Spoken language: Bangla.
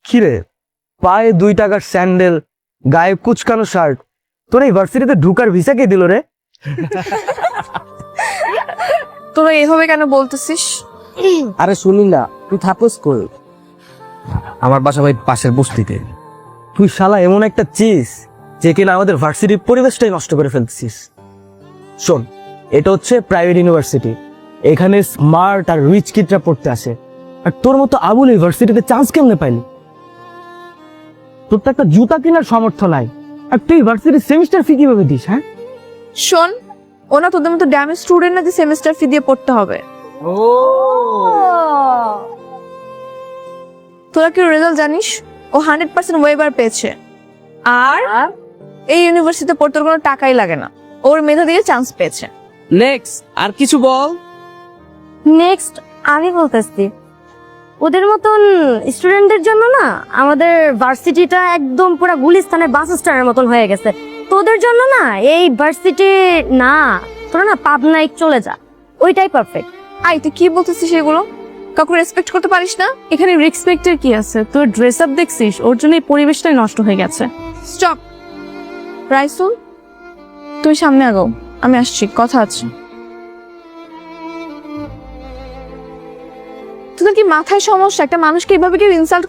কিরে, পায়ে 2 টাকার স্যান্ডেল, গায়ে কুচকানো শার্ট, তোর এই ভার্সিটিতে ঢুকার ভিসা কে দিল রে? তোরা এভাবে কেন বলতেছিস? আরে শুনি না, তুই থাকস কই? আমার বাসা ভাই পাশের বস্তিতে। তুই শালা এমন একটা চিজ যে কিনা আমাদের ভার্সিটির পরিবেশটাই নষ্ট করে ফেলতেছিস। শোন, এটা হচ্ছে প্রাইভেট ইউনিভার্সিটি, এখানে স্মার্ট আর রিচ কিডরা পড়তে আসে। আর তোর মতো আবুল ইউনিভার্সিটিতে চান্স কেমনে পাইলি? তোর তো একটা জুতা কেনার সামর্থ্য নাই, আর তুই ভার্সিটির সেমিস্টার ফি কিভাবে দিস? হ্যাঁ, শোন, ওনা তোদের মতো ড্যামেজ স্টুডেন্ট না যে সেমিস্টার ফি দিয়ে পড়তে হবে। তোরা কি রেজাল্ট জানিস? ও 100% ওয়েবার পেয়েছে, আর এই ইউনিভার্সিটিতে পড়তে ওর কোনো টাকাই লাগে না, ওর মেধা দিয়ে চান্স পেয়েছে। নেক্সট আর কিছু বল। নেক্সট আমি বলতেছি, ওদের মতন স্টুডেন্টদের জন্য না আমাদের ভার্সিটিটা একদম পুরো গুলিস্তানের বাস স্ট্যান্ডের মতন হয়ে গেছে। তোদের জন্য না এই ভার্সিটি না, তোরা না পাবনায় চলে যা, ওইটাই পারফেক্ট। আই তুই কি বলতেছিস এগুলো? কাউকে রেসপেক্ট করতে পারিস না? এখানে রেসপেক্টের কি আছে? তোর ড্রেস আপ দেখছিস, ওর জন্য এই পরিবেশটাই নষ্ট হয়ে গেছে। স্টপ। রাইসুল, তুই সামনে আগাও, আমি আসছি, কথা আছে। তোদের কি মাথায় সমস্যা? একটা মানুষকে এভাবে কেউ ইনসাল্ট